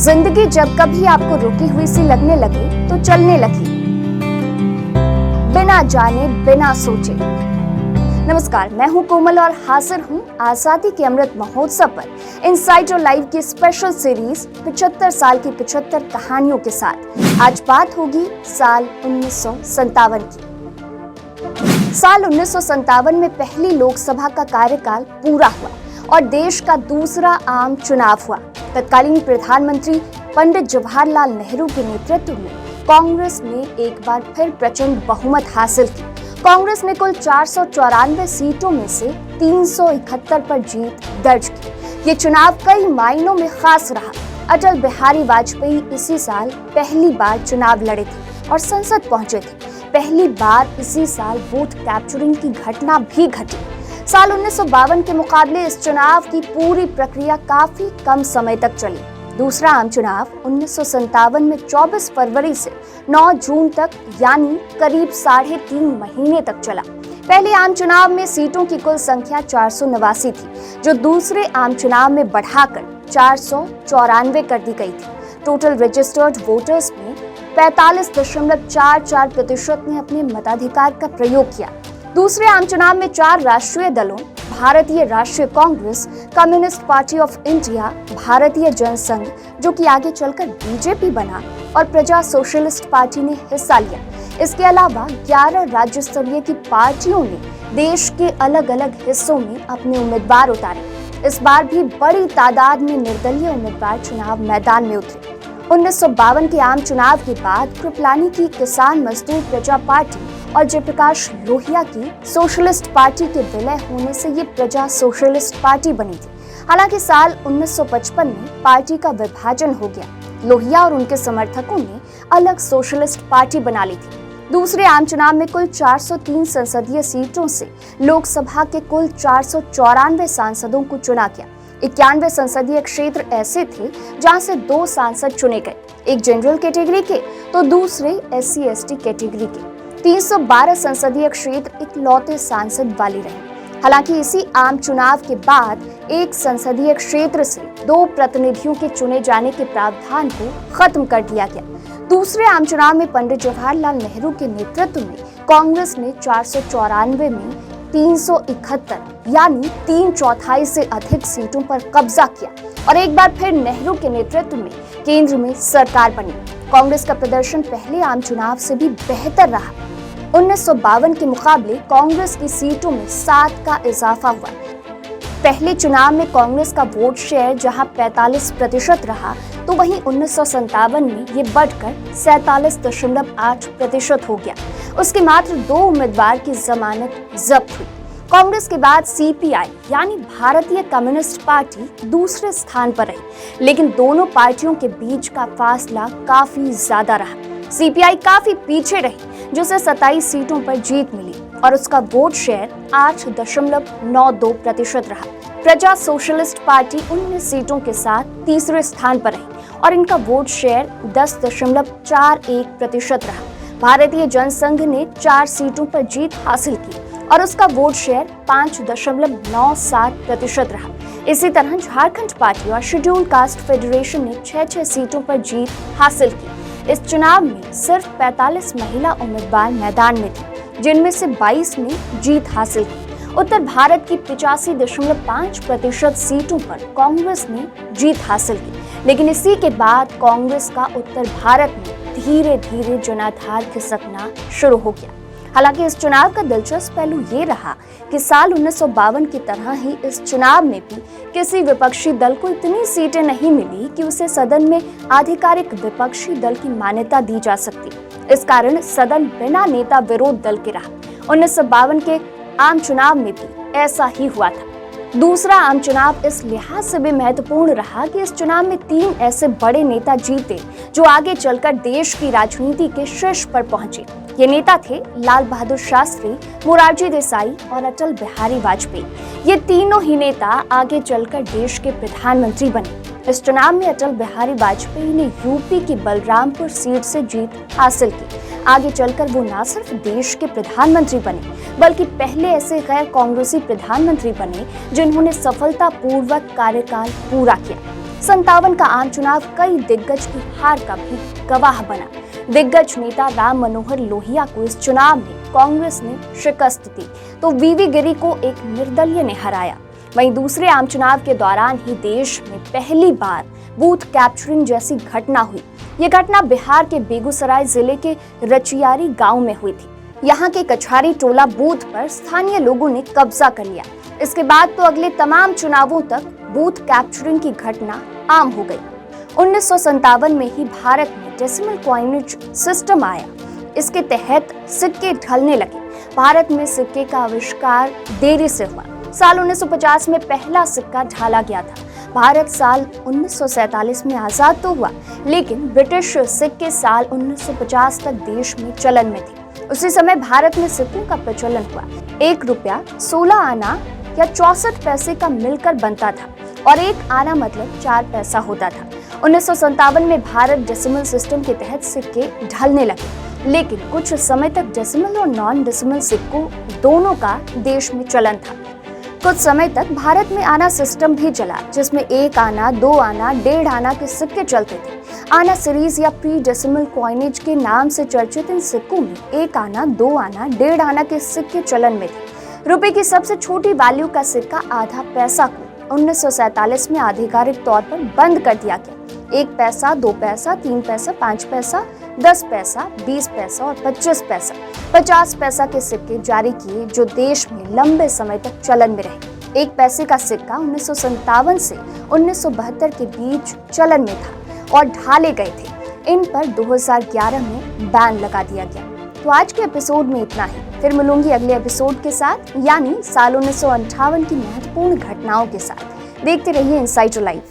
जिंदगी जब कभी आपको रुकी हुई सी लगने लगे तो चलने लगी, बिना जाने बिना सोचे। नमस्कार, मैं हूं कोमल और हाजिर हूं आजादी के अमृत महोत्सव पर इनसाइडर लाइव की स्पेशल सीरीज 75 साल की 75 कहानियों के साथ। आज बात होगी साल 1957 की। साल 1957 में पहली लोकसभा का कार्यकाल पूरा हुआ और देश का दूसरा आम चुनाव हुआ। तत्कालीन प्रधानमंत्री पंडित जवाहरलाल नेहरू के नेतृत्व में कांग्रेस ने एक बार फिर प्रचंड बहुमत हासिल की। कांग्रेस ने कुल 494 सीटों में से 371 पर जीत दर्ज की। ये चुनाव कई मायनों में खास रहा। अटल बिहारी वाजपेयी इसी साल पहली बार चुनाव लड़े थे और संसद पहुंचे थे। पहली बार इसी साल वोट कैप्चरिंग की घटना भी घटी। साल 1952 के मुकाबले इस चुनाव की पूरी प्रक्रिया काफी कम समय तक चली। दूसरा आम चुनाव 1957 में 24 फरवरी से 9 जून तक यानी करीब 3.5 महीने तक चला। पहले आम चुनाव में सीटों की कुल संख्या 489 थी, जो दूसरे आम चुनाव में बढ़ाकर 494 कर दी गई थी। टोटल रजिस्टर्ड वोटर्स में 45.44% ने अपने मताधिकार का प्रयोग किया। दूसरे आम चुनाव में 4 राष्ट्रीय दलों भारतीय राष्ट्रीय Congress, communist party of India, भारतीय जनसंघ जो कि आगे चलकर बीजेपी बना और प्रजा सोशलिस्ट पार्टी ने हिस्सा लिया। इसके अलावा 11 राज्य स्तरीय की पार्टियों ने देश के अलग अलग हिस्सों में अपने उम्मीदवार उतारे। इस बार भी बड़ी तादाद में निर्दलीय उम्मीदवार चुनाव मैदान में उतरे। 1952 के आम चुनाव के बाद कृपलानी की किसान मजदूर प्रजा पार्टी और जयप्रकाश लोहिया की सोशलिस्ट पार्टी के विलय होने से ये प्रजा सोशलिस्ट पार्टी बनी थी। हालांकि साल 1955 में पार्टी का विभाजन हो गया। लोहिया और उनके समर्थकों ने अलग सोशलिस्ट पार्टी बना ली थी। दूसरे आम चुनाव में कुल 403 संसदीय सीटों से लोकसभा के कुल 494 सांसदों को चुना गया। 91 संसदीय क्षेत्र ऐसे थे जहां से 2 सांसद चुने गए, एक जनरल कैटेगरी के तो दूसरे SC/ST कैटेगरी के। 312 संसदीय क्षेत्र इकलौते सांसद वाले रहे। हालांकि इसी आम चुनाव के बाद एक संसदीय क्षेत्र से 2 प्रतिनिधियों के चुने जाने के प्रावधान को खत्म कर दिया गया। दूसरे आम चुनाव में पंडित जवाहरलाल नेहरू के नेतृत्व में कांग्रेस ने 494 में 371 यानी 3/4 से अधिक सीटों पर कब्जा किया और एक बार फिर नेहरू के नेतृत्व में केंद्र में सरकार बनी। कांग्रेस का प्रदर्शन पहले आम चुनाव से भी बेहतर रहा। 1952 के मुकाबले कांग्रेस की सीटों में 7 का इजाफा हुआ। पहले चुनाव में कांग्रेस का वोट शेयर जहां 45% रहा, तो वहीं 1957 में ये बढ़कर 47.8% हो गया। उसके मात्र 2 उम्मीदवार की जमानत जब्त हुई। कांग्रेस के बाद CPI यानी भारतीय कम्युनिस्ट पार्टी दूसरे स्थान पर रही, लेकिन दोनों पार्टियों के बीच का फासला काफी ज्यादा रहा। CPI काफी पीछे रही, जिसे 27 सीटों पर जीत मिली और उसका वोट शेयर 8.92% रहा। प्रजा सोशलिस्ट पार्टी 19 सीटों के साथ तीसरे स्थान पर रही और इनका वोट शेयर 10.41% रहा। भारतीय जनसंघ ने 4 सीटों पर जीत हासिल की और उसका वोट शेयर 5.97% रहा। इसी तरह झारखंड पार्टी और शेड्यूल कास्ट फेडरेशन ने 6 सीटों पर जीत हासिल की। इस चुनाव में सिर्फ 45 महिला उम्मीदवार मैदान में थे, जिनमें से 22 ने जीत हासिल की। उत्तर भारत की 85.5% सीटों पर कांग्रेस ने जीत हासिल की, लेकिन इसी के बाद कांग्रेस का उत्तर भारत में धीरे धीरे जनाधार खिसकना शुरू हो गया। हालांकि इस चुनाव का दिलचस्प पहलू ये रहा कि साल 1952 की तरह ही इस चुनाव में भी किसी विपक्षी दल को इतनी सीटें नहीं मिली कि उसे सदन में आधिकारिक विपक्षी दल की मान्यता दी जा सकती। इस कारण सदन बिना नेता विरोध दल के रहा। 1952 के आम चुनाव में भी ऐसा ही हुआ था। दूसरा आम चुनाव इस लिहाज से भी महत्वपूर्ण रहा कि इस चुनाव में 3 ऐसे बड़े नेता जीते जो आगे चलकर देश की राजनीति के शीर्ष पर पहुंचे। ये नेता थे लाल बहादुर शास्त्री, मोरारजी देसाई और अटल बिहारी वाजपेयी। ये तीनों ही नेता आगे चलकर देश के प्रधानमंत्री बने। इस चुनाव में अटल बिहारी वाजपेयी ने यूपी की बलरामपुर सीट से जीत हासिल की। आगे चलकर वो न सिर्फ देश के प्रधानमंत्री बने, बल्कि पहले ऐसे गैर कांग्रेसी प्रधानमंत्री बने जिन्होंने सफलतापूर्वक कार्यकाल पूरा किया। 57 का आम चुनाव कई दिग्गज की हार का भी गवाह बना। दिग्गज नेता राम मनोहर लोहिया को इस चुनाव में कांग्रेस ने शिकस्त दी तो वीवी गिरी को एक निर्दलीय ने हराया। वहीं दूसरे आम चुनाव के दौरान ही देश में पहली बार बूथ कैप्चरिंग जैसी घटना हुई। ये घटना बिहार के बेगूसराय जिले के रचियारी गांव में हुई थी। यहाँ के कछारी टोला बूथ पर स्थानीय लोगों ने कब्जा कर लिया। इसके बाद तो अगले तमाम चुनावों तक बूथ कैप्चरिंग की घटना आम हो गई। 1957 में ही भारत में डेसिमल कॉइनेज सिस्टम आया। इसके तहत सिक्के ढलने लगे। भारत में सिक्के का आविष्कार देरी से हुआ। साल 1950 में पहला सिक्का ढाला गया था। भारत साल 1947 में आजाद तो हुआ, लेकिन ब्रिटिश सिक्के साल 1950 तक देश में चलन में थे। उसी समय भारत में सिक्कों का प्रचलन हुआ। 1 रुपया 16 आना या 64 पैसे का मिलकर बनता था और 1 आना मतलब 4 पैसा होता था। 1957 में भारत डेसिमल सिस्टम के तहत सिक्के ढलने लगे, लेकिन कुछ समय तक डेसिमल और नॉन डेसिमल सिक्कों दोनों का देश में चलन था। कुछ समय तक भारत में आना सिस्टम भी चला, जिसमें 1 आना, 2 आना, 1.5 आना के सिक्के चलते थे। आना सीरीज या प्री डेसिमल कॉइनेज के नाम से चर्चित इन सिक्कों में 1 आना, 2 आना, 1.5 आना के सिक्के चलन में थे। रुपए की सबसे छोटी वैल्यू का सिक्का आधा पैसा को 1947 में आधिकारिक तौर पर बंद कर दिया गया। 1 पैसा, 2 पैसा, 3 पैसा, 5 पैसा, 10 पैसा, 20 पैसा और 25 पैसा, 50 पैसा के सिक्के जारी किए, जो देश में लंबे समय तक चलन में रहे। 1 पैसे का सिक्का 1957 से 1972 के बीच चलन में था और ढाले गए थे। इन पर 2011 में बैन लगा दिया गया। तो आज के एपिसोड में इतना ही। फिर मिलूंगी अगले एपिसोड के साथ, यानी साल 1958 की महत्वपूर्ण घटनाओं के साथ। देखते रहिए इनसाइडर लाइव।